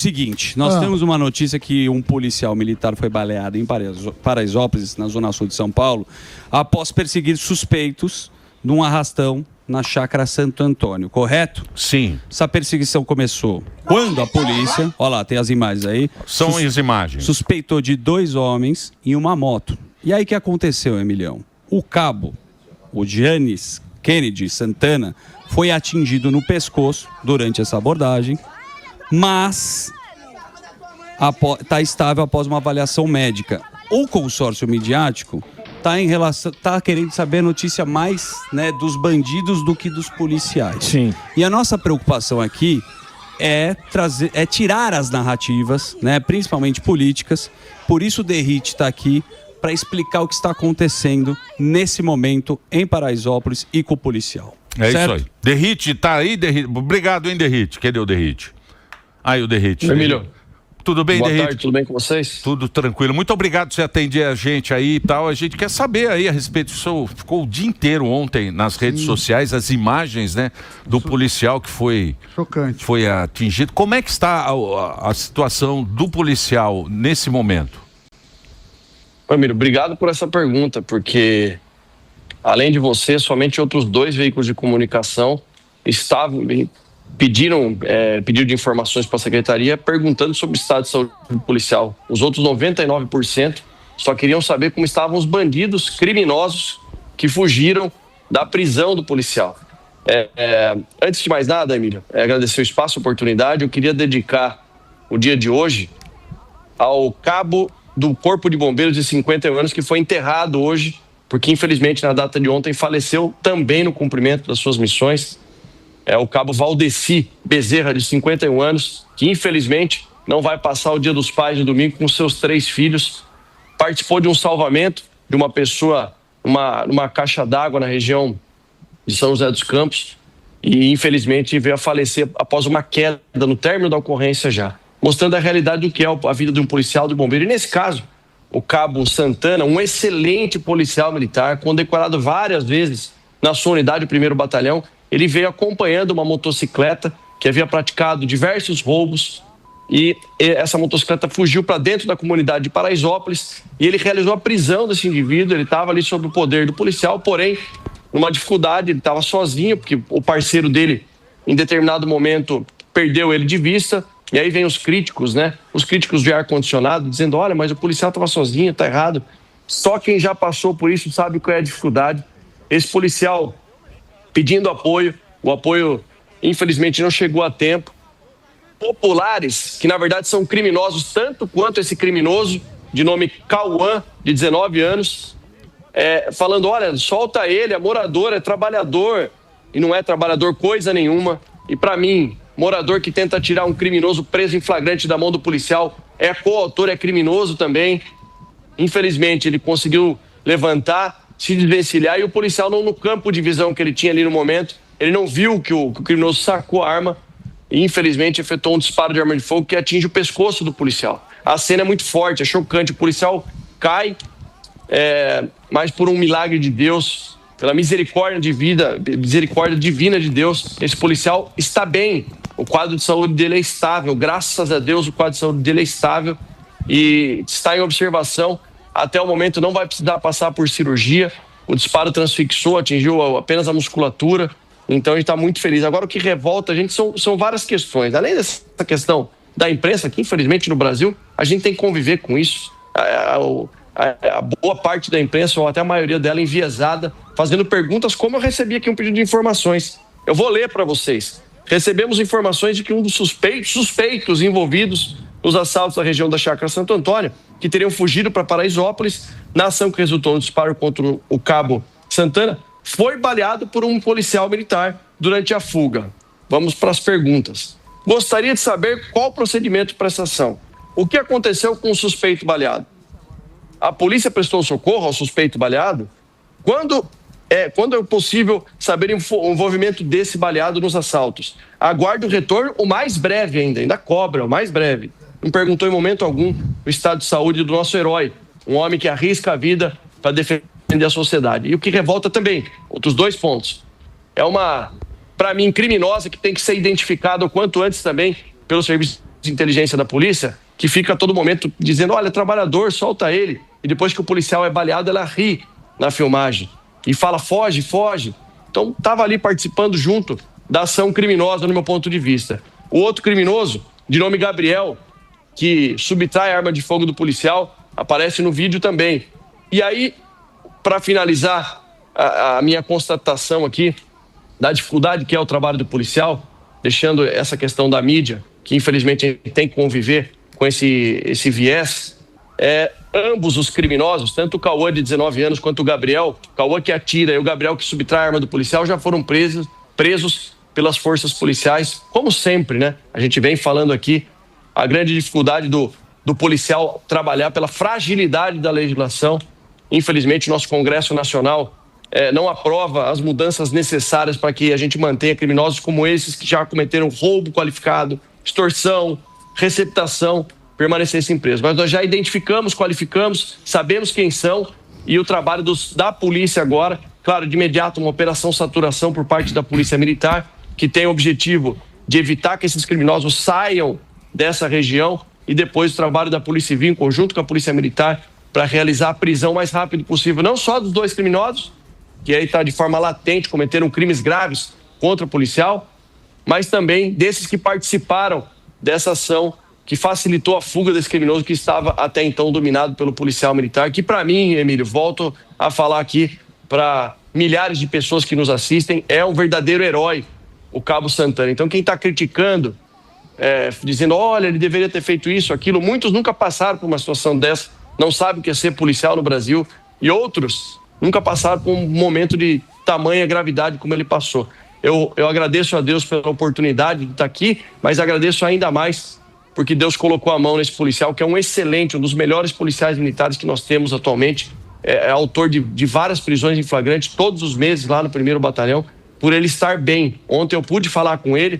seguinte, nós temos uma notícia que um policial militar foi baleado em Paraisópolis, na zona sul de São Paulo, após perseguir suspeitos de um arrastão na chácara Santo Antônio, correto? Sim. Essa perseguição começou quando a polícia, olha lá, tem as imagens aí. São as imagens. Suspeitou de 2 homens em uma moto. E aí o que aconteceu, Emilhão? O cabo, o Giannis Kennedy Santana, foi atingido no pescoço durante essa abordagem, mas está estável após uma avaliação médica. O consórcio midiático está querendo saber a notícia mais, né, dos bandidos do que dos policiais. Sim. E a nossa preocupação aqui é tirar as narrativas, né, principalmente políticas. Por isso o Derrite está aqui para explicar o que está acontecendo nesse momento em Paraisópolis e com o policial. É certo? isso aí. Derrite, tá aí, Derrite? Obrigado, hein, Derrite? Cadê o Derrite? Aí o Derrite. Emílio. Tudo bem, Boa Derrite? tarde, tudo bem com vocês? Tudo tranquilo. Muito obrigado por você atender a gente aí e tal. A gente quer saber aí a respeito disso. Ficou o dia inteiro ontem nas redes sociais as imagens, né, do policial que foi chocante, foi atingido. Como é que está a situação do policial nesse momento? Emílio, obrigado por essa pergunta, porque além de você, somente outros 2 veículos de comunicação pediram pedido de informações para a secretaria perguntando sobre o estado de saúde policial. Os outros 99% só queriam saber como estavam os bandidos criminosos que fugiram da prisão do policial. Antes de mais nada, Emílio, agradecer o espaço, a oportunidade. Eu queria dedicar o dia de hoje ao cabo do Corpo de Bombeiros de 51 anos que foi enterrado hoje, porque infelizmente na data de ontem faleceu também no cumprimento das suas missões. É o cabo Valdeci Bezerra, de 51 anos, que infelizmente não vai passar o Dia dos Pais no domingo com seus 3 filhos. Participou de um salvamento de uma pessoa numa caixa d'água na região de São José dos Campos e infelizmente veio a falecer após uma queda no término da ocorrência já, mostrando a realidade do que é a vida de um policial, de bombeiro. E nesse caso, o cabo Santana, um excelente policial militar, condecorado várias vezes na sua unidade, o 1º Batalhão, ele veio acompanhando uma motocicleta que havia praticado diversos roubos e essa motocicleta fugiu para dentro da comunidade de Paraisópolis e ele realizou a prisão desse indivíduo. Ele estava ali sob o poder do policial, porém, numa dificuldade, ele estava sozinho, porque o parceiro dele, em determinado momento, perdeu ele de vista. E aí vem os críticos, né? Os críticos de ar-condicionado, dizendo, olha, mas o policial estava sozinho, tá errado. Só quem já passou por isso sabe qual é a dificuldade. Esse policial pedindo apoio, o apoio, infelizmente, não chegou a tempo. Populares, que na verdade são criminosos, tanto quanto esse criminoso, de nome Cauã, de 19 anos, falando, olha, solta ele, é morador, é trabalhador, e não é trabalhador coisa nenhuma. E para mim, morador que tenta tirar um criminoso preso em flagrante da mão do policial é coautor, é criminoso também. Infelizmente, ele conseguiu levantar, se desvencilhar, e o policial, não no campo de visão que ele tinha ali no momento, ele não viu que o criminoso sacou a arma e, infelizmente, efetuou um disparo de arma de fogo que atinge o pescoço do policial. A cena é muito forte, é chocante. O policial cai, mas por um milagre de Deus, pela misericórdia divina de Deus, esse policial está bem. O quadro de saúde dele é estável. Graças a Deus, o quadro de saúde dele é estável e está em observação. Até o momento não vai precisar passar por cirurgia. O disparo transfixou, atingiu apenas a musculatura. Então a gente está muito feliz. Agora o que revolta a gente são várias questões. Além dessa questão da imprensa, que infelizmente no Brasil a gente tem que conviver com isso. A boa parte da imprensa, ou até a maioria dela, enviesada, fazendo perguntas, como eu recebi aqui um pedido de informações. Eu vou ler para vocês. Recebemos informações de que um dos suspeitos envolvidos nos assaltos da região da Chácara Santo Antônio, que teriam fugido para Paraisópolis, na ação que resultou no disparo contra o cabo Santana, foi baleado por um policial militar durante a fuga. Vamos para as perguntas. Gostaria de saber qual o procedimento para essa ação. O que aconteceu com o suspeito baleado? A polícia prestou socorro ao suspeito baleado? Quando é possível saber o envolvimento desse baleado nos assaltos? Aguarde o retorno o mais breve ainda cobra, o mais breve. Não perguntou em momento algum o estado de saúde do nosso herói, um homem que arrisca a vida para defender a sociedade. E o que revolta também, outros 2 pontos. É uma, para mim, criminosa que tem que ser identificada o quanto antes também pelo Serviço de inteligência da polícia que fica a todo momento dizendo, olha, trabalhador, solta ele. E depois que o policial é baleado, ela ri na filmagem e fala, foge, foge. Então, estava ali participando junto da ação criminosa, no meu ponto de vista. O outro criminoso, de nome Gabriel, que subtrai a arma de fogo do policial, aparece no vídeo também. E aí, para finalizar a minha constatação aqui da dificuldade que é o trabalho do policial, deixando essa questão da mídia, que infelizmente tem que conviver com esse viés, ambos os criminosos, tanto o Cauã de 19 anos quanto o Gabriel, o Cauã que atira e o Gabriel que subtrai a arma do policial, já foram presos pelas forças policiais, como sempre, né? A gente vem falando aqui a grande dificuldade do policial trabalhar pela fragilidade da legislação. Infelizmente, nosso Congresso Nacional não aprova as mudanças necessárias para que a gente mantenha criminosos como esses que já cometeram roubo qualificado, extorsão, receptação, permanecessem presos. Mas nós já identificamos, qualificamos, sabemos quem são e o trabalho da polícia agora, claro, de imediato uma operação saturação por parte da Polícia Militar, que tem o objetivo de evitar que esses criminosos saiam dessa região e depois o trabalho da Polícia Civil em conjunto com a Polícia Militar para realizar a prisão o mais rápido possível, não só dos dois criminosos, que aí está de forma latente, cometeram crimes graves contra o policial, mas também desses que participaram dessa ação que facilitou a fuga desse criminoso que estava até então dominado pelo policial militar, que para mim, Emílio, volto a falar aqui para milhares de pessoas que nos assistem, é um verdadeiro herói, o Cabo Santana. Então quem está criticando, dizendo, olha, ele deveria ter feito isso, aquilo, muitos nunca passaram por uma situação dessa, não sabem o que é ser policial no Brasil, e outros nunca passaram por um momento de tamanha gravidade como ele passou. Eu agradeço a Deus pela oportunidade de estar aqui, mas agradeço ainda mais porque Deus colocou a mão nesse policial, que é um excelente, um dos melhores policiais militares que nós temos atualmente, é autor de várias prisões em flagrante, todos os meses lá no 1º Batalhão, por ele estar bem. Ontem eu pude falar com ele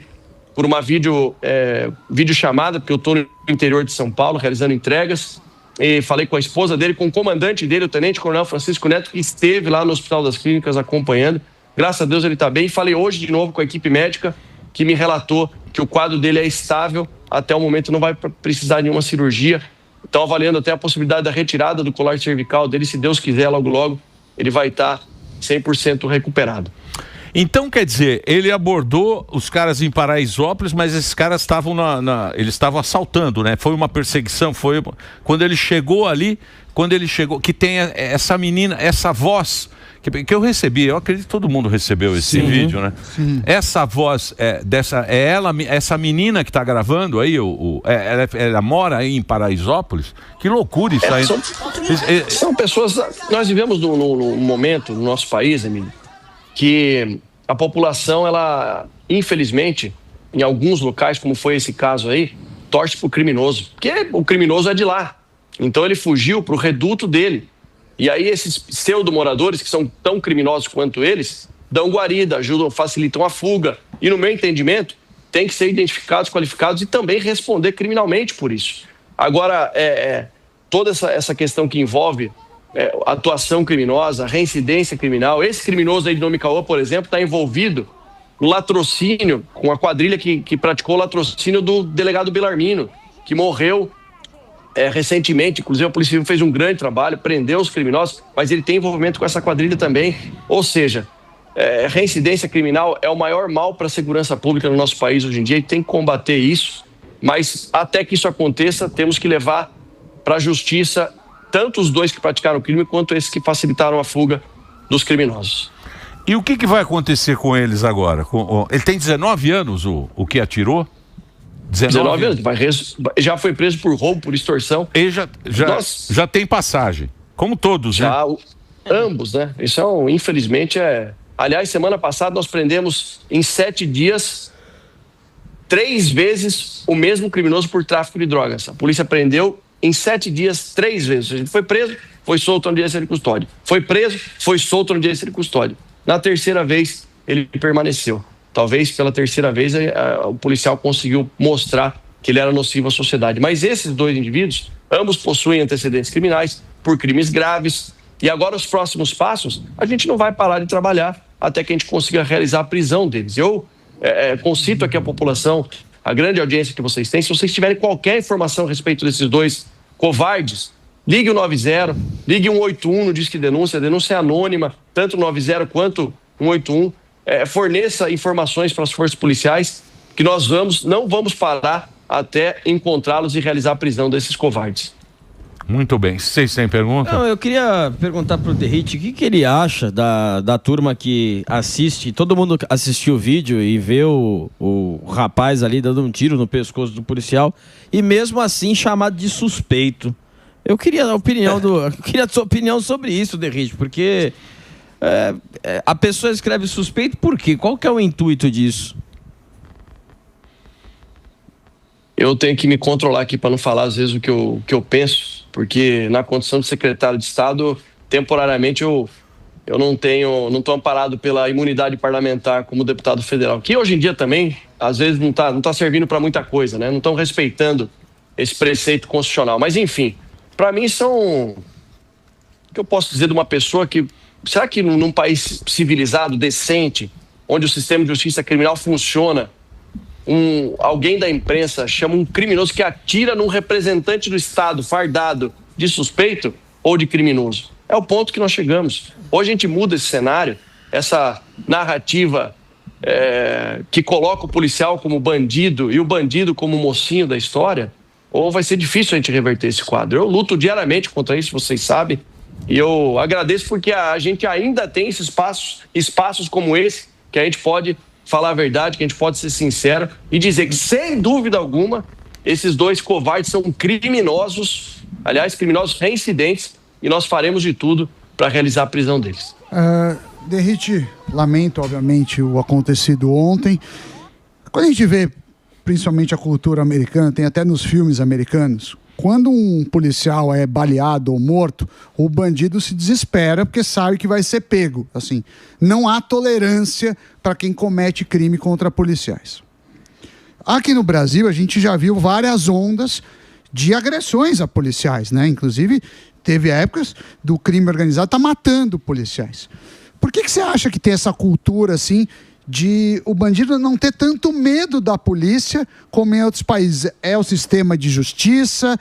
por uma videochamada, porque eu estou no interior de São Paulo, realizando entregas, e falei com a esposa dele, com o comandante dele, o Tenente Coronel Francisco Neto, que esteve lá no Hospital das Clínicas acompanhando. Graças a Deus ele está bem. E falei hoje de novo com a equipe médica, que me relatou que o quadro dele é estável, até o momento não vai precisar de nenhuma cirurgia. Estão avaliando até a possibilidade da retirada do colar cervical dele, se Deus quiser, logo logo ele vai estar 100% recuperado. Então, quer dizer, ele abordou os caras em Paraisópolis, mas esses caras estavam eles estavam assaltando, né? Foi uma perseguição, quando ele chegou ali, que tem essa menina, essa voz que eu recebi, eu acredito que todo mundo recebeu esse vídeo, né? Sim. Essa voz essa menina que está gravando aí, ela mora aí em Paraisópolis. Que loucura isso aí. São pessoas, nós vivemos num momento no nosso país, Emílio, que a população, ela, infelizmente, em alguns locais, como foi esse caso aí, torce pro criminoso, porque o criminoso é de lá. Então ele fugiu pro reduto dele. E aí esses pseudo-moradores, que são tão criminosos quanto eles, dão guarida, ajudam, facilitam a fuga. E no meu entendimento, tem que ser identificados, qualificados e também responder criminalmente por isso. Agora, toda essa questão que envolve atuação criminosa, reincidência criminal, esse criminoso aí de nome Cauã, por exemplo, está envolvido no latrocínio, com a quadrilha que praticou o latrocínio do delegado Belarmino, que morreu recentemente. Inclusive a Polícia Civil fez um grande trabalho, prendeu os criminosos, mas ele tem envolvimento com essa quadrilha também. Ou seja, reincidência criminal é o maior mal para a segurança pública no nosso país hoje em dia e tem que combater isso, mas até que isso aconteça, temos que levar para a justiça tanto os dois que praticaram o crime quanto esses que facilitaram a fuga dos criminosos. E o que vai acontecer com eles agora? Ele tem 19 anos, o que atirou? 19 anos, já foi preso por roubo, por extorsão. E já tem passagem, como todos, né? Ambos, né? Isso infelizmente Aliás, semana passada nós prendemos em 7 dias 3 vezes o mesmo criminoso por tráfico de drogas. A polícia prendeu em 7 dias 3 vezes. A gente foi preso, foi solto no audiência de custódia. Foi preso, foi solto no audiência de custódia. Na terceira vez, ele permaneceu. Talvez pela terceira vez o policial conseguiu mostrar que ele era nocivo à sociedade. Mas esses dois indivíduos, ambos possuem antecedentes criminais por crimes graves. E agora os próximos passos, a gente não vai parar de trabalhar até que a gente consiga realizar a prisão deles. Eu concito aqui a população a grande audiência que vocês têm, se vocês tiverem qualquer informação a respeito desses dois covardes, ligue o 90, ligue o 181 no Disque Denúncia, a denúncia é anônima, tanto o 90 quanto o 181, forneça informações para as forças policiais, que nós não vamos parar até encontrá-los e realizar a prisão desses covardes. Muito bem. Vocês têm pergunta? Não, eu queria perguntar pro Derrite o que ele acha da turma que assiste, todo mundo assistiu o vídeo e vê o rapaz ali dando um tiro no pescoço do policial e mesmo assim chamado de suspeito. Eu queria a sua opinião sobre isso, Derrite, porque a pessoa escreve suspeito por quê? Qual que é o intuito disso? Eu tenho que me controlar aqui para não falar às vezes o que eu penso, porque na condição de secretário de Estado, temporariamente eu não estou amparado pela imunidade parlamentar como deputado federal, que hoje em dia também, às vezes, não tá servindo para muita coisa, né? Não estão respeitando esse preceito constitucional. Mas, enfim, para mim o que eu posso dizer de uma pessoa que, será que num país civilizado, decente, onde o sistema de justiça criminal funciona, alguém da imprensa chama um criminoso que atira num representante do Estado fardado de suspeito ou de criminoso? É o ponto que nós chegamos. Hoje a gente muda esse cenário, essa narrativa que coloca o policial como bandido e o bandido como mocinho da história, ou vai ser difícil a gente reverter esse quadro. Eu luto diariamente contra isso, vocês sabem, e eu agradeço porque a gente ainda tem esses espaços como esse, que a gente pode falar a verdade, que a gente pode ser sincero e dizer que, sem dúvida alguma, esses dois covardes são criminosos, aliás, criminosos reincidentes, e nós faremos de tudo para realizar a prisão deles. Derrite, lamento, obviamente, o acontecido ontem. Quando a gente vê, principalmente a cultura americana, tem até nos filmes americanos, quando um policial é baleado ou morto, o bandido se desespera porque sabe que vai ser pego. Assim, não há tolerância para quem comete crime contra policiais. Aqui no Brasil, a gente já viu várias ondas de agressões a policiais, né? Inclusive, teve épocas do crime organizado estar matando policiais. Por que você acha que tem essa cultura, assim, de o bandido não ter tanto medo da polícia como em outros países? É o sistema de justiça?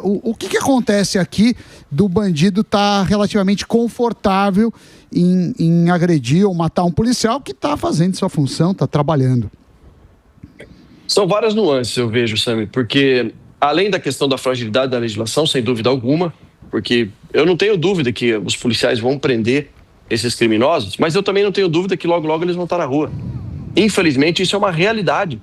O que acontece aqui do bandido estar relativamente confortável em agredir ou matar um policial que está fazendo sua função, está trabalhando? São várias nuances, eu vejo, Sami, porque além da questão da fragilidade da legislação, sem dúvida alguma, porque eu não tenho dúvida que os policiais vão prender esses criminosos, mas eu também não tenho dúvida que logo, logo eles vão estar na rua. Infelizmente, isso é uma realidade.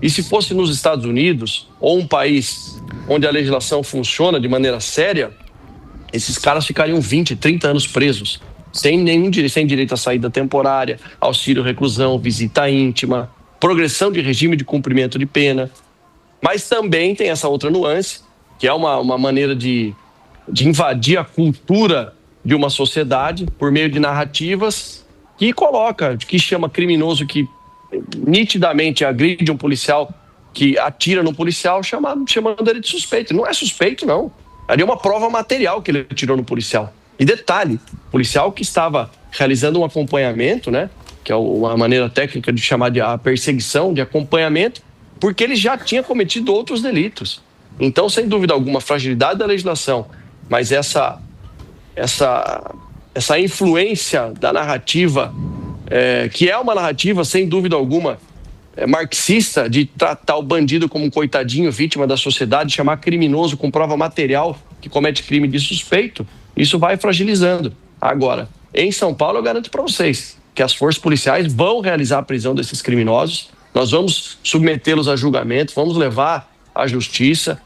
E se fosse nos Estados Unidos, ou um país onde a legislação funciona de maneira séria, esses caras ficariam 20, 30 anos presos, sem direito à saída temporária, auxílio reclusão, visita íntima, progressão de regime de cumprimento de pena. Mas também tem essa outra nuance, que é uma maneira de invadir a cultura de uma sociedade por meio de narrativas que chama criminoso que nitidamente agride um policial, que atira no policial, chamando ele de suspeito. Não é suspeito, não. Ali é uma prova material que ele atirou no policial. E detalhe, policial que estava realizando um acompanhamento, né, que é uma maneira técnica de chamar de a perseguição, de acompanhamento, porque ele já tinha cometido outros delitos. Então, sem dúvida alguma, a fragilidade da legislação, mas essa influência da narrativa, que é uma narrativa, sem dúvida alguma, marxista, de tratar o bandido como um coitadinho, vítima da sociedade, chamar criminoso com prova material que comete crime de suspeito, isso vai fragilizando. Agora, em São Paulo, eu garanto para vocês que as forças policiais vão realizar a prisão desses criminosos, nós vamos submetê-los a julgamento, vamos levar à justiça,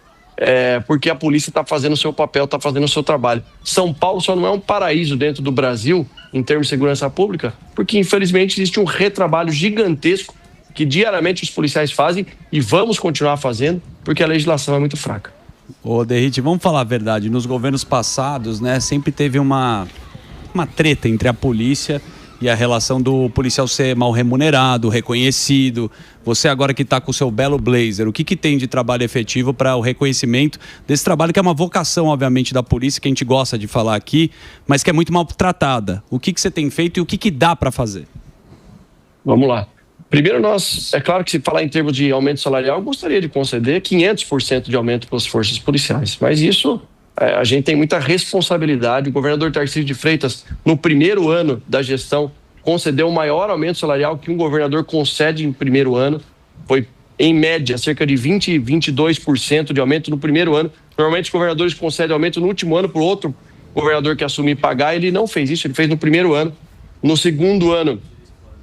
porque a polícia está fazendo o seu papel, está fazendo o seu trabalho. São Paulo só não é um paraíso dentro do Brasil, em termos de segurança pública, porque infelizmente existe um retrabalho gigantesco que diariamente os policiais fazem e vamos continuar fazendo, porque a legislação é muito fraca. Ô, Derrite, vamos falar a verdade. Nos governos passados, né, sempre teve uma treta entre a polícia e a relação do policial ser mal remunerado, reconhecido. Você agora que está com o seu belo blazer, o que tem de trabalho efetivo para o reconhecimento desse trabalho, que é uma vocação, obviamente, da polícia, que a gente gosta de falar aqui, mas que é muito maltratada? O que você tem feito e o que dá para fazer? Vamos lá. Primeiro, é claro que se falar em termos de aumento salarial, eu gostaria de conceder 500% de aumento para as forças policiais, mas isso a gente tem muita responsabilidade. O governador Tarcísio de Freitas, no primeiro ano da gestão, concedeu o maior aumento salarial que um governador concede em primeiro ano, foi em média cerca de 22% de aumento no primeiro ano. Normalmente os governadores concedem aumento no último ano para o outro governador que assumir pagar, ele não fez isso, ele fez no primeiro ano. No segundo ano,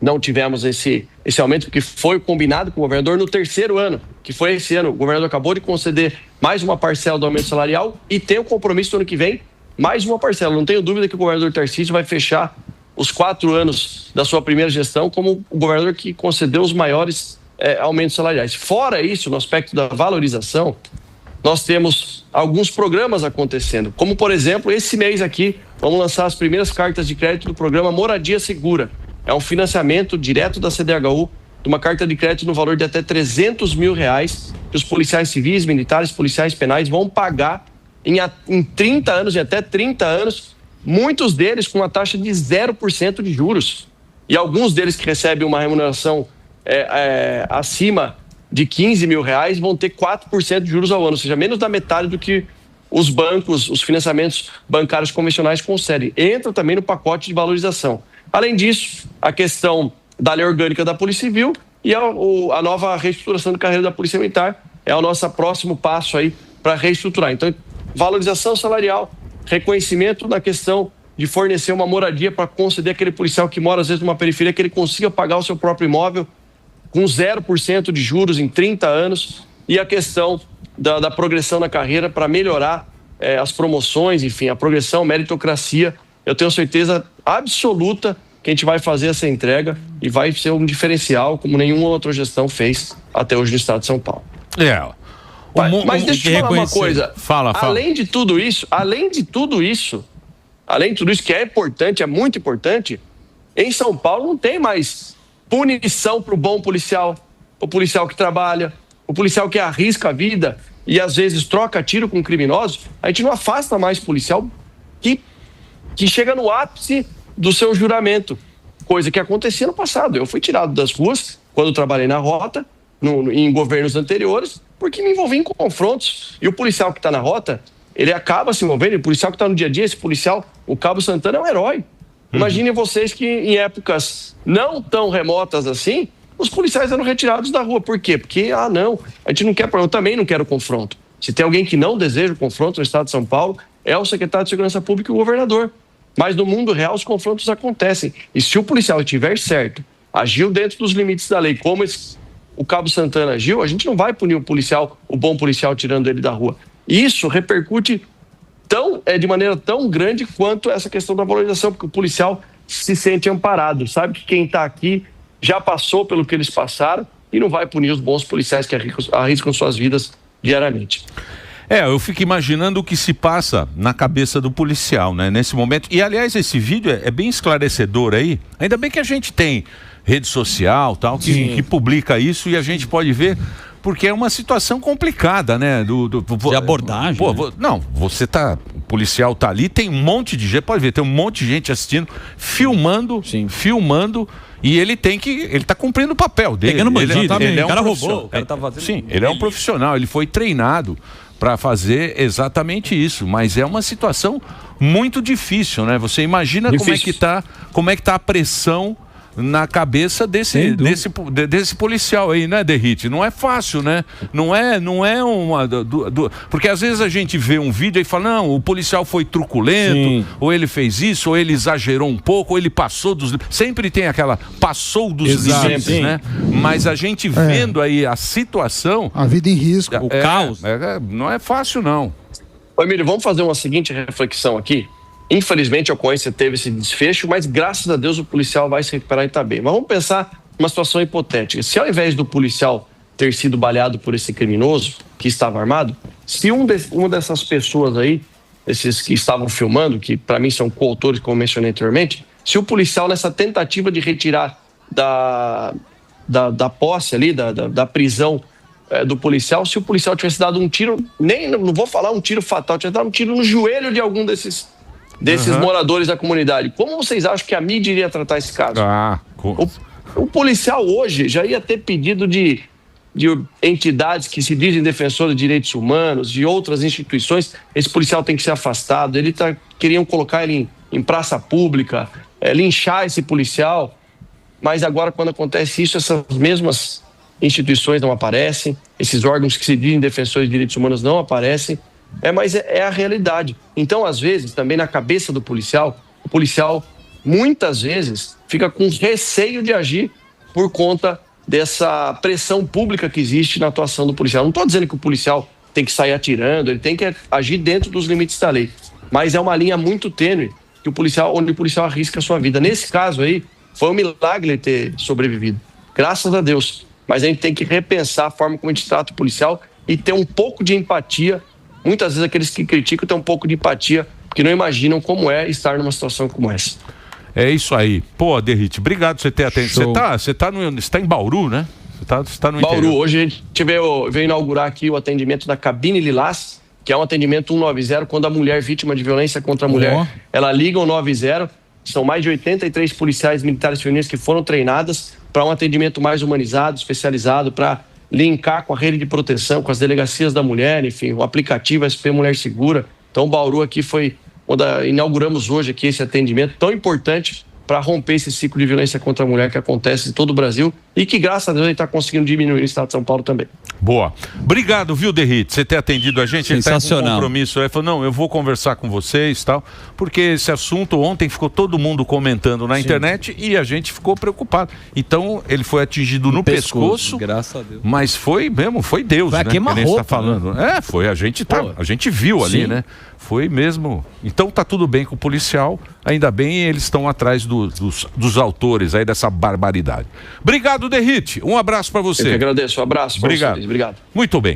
não tivemos esse aumento, porque foi combinado com o governador. No terceiro ano, que foi esse ano, o governador acabou de conceder mais uma parcela do aumento salarial e tem o compromisso do ano que vem, mais uma parcela. Não tenho dúvida que o governador Tarcísio vai fechar os 4 anos da sua primeira gestão como o governador que concedeu os maiores aumentos salariais. Fora isso, no aspecto da valorização, nós temos alguns programas acontecendo, como, por exemplo, esse mês aqui, vamos lançar as primeiras cartas de crédito do programa Moradia Segura. É um financiamento direto da CDHU, de uma carta de crédito no valor de até R$300 mil, que os policiais civis, militares, policiais penais vão pagar em 30 anos, em até 30 anos, muitos deles com uma taxa de 0% de juros. E alguns deles que recebem uma remuneração acima de R$15 mil vão ter 4% de juros ao ano, ou seja, menos da metade do que os bancos, os financiamentos bancários convencionais concedem. Entra também no pacote de valorização. Além disso, a questão da lei orgânica da Polícia Civil e a nova reestruturação de carreira da Polícia Militar é o nosso próximo passo aí para reestruturar. Então, valorização salarial, reconhecimento na questão de fornecer uma moradia para conceder aquele policial que mora às vezes numa periferia que ele consiga pagar o seu próprio imóvel com 0% de juros em 30 anos e a questão da progressão na carreira para melhorar as promoções, enfim, a progressão, a meritocracia. Eu tenho certeza absoluta que a gente vai fazer essa entrega e vai ser um diferencial como nenhuma outra gestão fez até hoje no estado de São Paulo. Mas deixa eu falar uma coisa. Fala. Além de tudo isso que é importante, é muito importante, em São Paulo não tem mais punição para o bom policial, o policial que trabalha, o policial que arrisca a vida e às vezes troca tiro com criminosos. A gente não afasta mais policial que chega no ápice do seu juramento, coisa que acontecia no passado. Eu fui tirado das ruas quando trabalhei na rota, em governos anteriores, porque me envolvi em confrontos. E o policial que está na rota, ele acaba se envolvendo, e o policial que está no dia a dia, esse policial, o Cabo Santana, é um herói. Imaginem vocês que em épocas não tão remotas assim, os policiais eram retirados da rua. Por quê? Porque, não, a gente não quer, eu também não quero confronto. Se tem alguém que não deseja o confronto no estado de São Paulo, é o secretário de Segurança Pública e o governador. Mas no mundo real os confrontos acontecem. E se o policial estiver certo, agiu dentro dos limites da lei, como o Cabo Santana agiu, a gente não vai punir o bom policial tirando ele da rua. Isso repercute de maneira tão grande quanto essa questão da valorização, porque o policial se sente amparado, sabe que quem está aqui já passou pelo que eles passaram e não vai punir os bons policiais que arriscam suas vidas diariamente. Eu fico imaginando o que se passa na cabeça do policial, né, nesse momento. E, aliás, esse vídeo é bem esclarecedor aí. Ainda bem que a gente tem rede social, tal, que publica isso e a gente pode ver, porque é uma situação complicada, né? De abordagem. O policial tá ali, tem um monte de gente, pode ver, tem um monte de gente assistindo, filmando, e ele tá cumprindo o papel dele. Pegando bandido, ele é o cara um roubou, o cara tá fazendo... Sim, ele é um profissional, ele foi treinado para fazer exatamente isso, mas é uma situação muito difícil, né? Você imagina como é que tá a pressão na cabeça desse policial aí, né, Derrite? Não é fácil, né? Não é uma... porque às vezes a gente vê um vídeo e fala, não, o policial foi truculento, ou ele fez isso, ou ele exagerou um pouco, ou ele passou dos... Sempre tem aquela passou dos limites, né? Mas a gente vendo aí a situação... A vida em risco. O caos. Não é fácil, não. Ô, Emílio, vamos fazer uma seguinte reflexão aqui. Infelizmente, a ocorrência teve esse desfecho, mas graças a Deus o policial vai se recuperar e está bem. Mas vamos pensar uma situação hipotética. Se ao invés do policial ter sido baleado por esse criminoso que estava armado, se uma dessas pessoas aí, esses que estavam filmando, que para mim são coautores, como mencionei anteriormente, se o policial nessa tentativa de retirar da posse ali, da prisão do policial, se o policial tivesse dado um tiro, não vou falar um tiro fatal, tivesse dado um tiro no joelho de algum desses moradores da comunidade. Como vocês acham que a mídia iria tratar esse caso? O policial hoje já ia ter pedido de entidades que se dizem defensores de direitos humanos, de outras instituições. Esse policial tem que ser afastado. Queriam colocar ele em praça pública, linchar esse policial. Mas agora, quando acontece isso, essas mesmas instituições não aparecem, esses órgãos que se dizem defensores de direitos humanos não aparecem. Mas é a realidade. Então, às vezes, também na cabeça do policial, o policial muitas vezes fica com receio de agir por conta dessa pressão pública que existe na atuação do policial. Não estou dizendo que o policial tem que sair atirando, ele tem que agir dentro dos limites da lei. Mas é uma linha muito tênue onde o policial arrisca a sua vida. Nesse caso aí, foi um milagre ele ter sobrevivido. Graças a Deus. Mas a gente tem que repensar a forma como a gente trata o policial e ter um pouco de empatia. Muitas vezes aqueles que criticam têm um pouco de empatia, porque não imaginam como é estar numa situação como essa. É isso aí. Pô, Derrite, obrigado por você ter atendido. Você tá em Bauru, né? Você tá no Bauru. interior. Hoje a gente veio inaugurar aqui o atendimento da Cabine Lilás, que é um atendimento 190, quando a mulher vítima de violência contra a mulher, ela liga o 90. São mais de 83 policiais militares femininas que foram treinadas para um atendimento mais humanizado, especializado, para linkar com a rede de proteção, com as delegacias da mulher, enfim, o aplicativo SP Mulher Segura. Então, Bauru aqui foi onde inauguramos hoje aqui esse atendimento tão importante para romper esse ciclo de violência contra a mulher que acontece em todo o Brasil e que, graças a Deus, ele está conseguindo diminuir no estado de São Paulo também. Boa. Obrigado, viu, Derrite, você ter atendido a gente. Sensacional. Ele tá com um compromisso. Ele falou, não, eu vou conversar com vocês e tal, porque esse assunto ontem ficou todo mundo comentando na internet e a gente ficou preocupado. Então, ele foi atingido no pescoço. Graças a Deus. Mas foi Deus, foi né? queima-roupa, tá falando. Né? Foi, a gente viu ali, Sim. né? Foi mesmo. Então tá tudo bem com o policial, ainda bem eles estão atrás dos autores aí dessa barbaridade. Obrigado, Derrite. Um abraço para você. Eu que agradeço. Um abraço. Obrigado. Obrigado. Muito bem.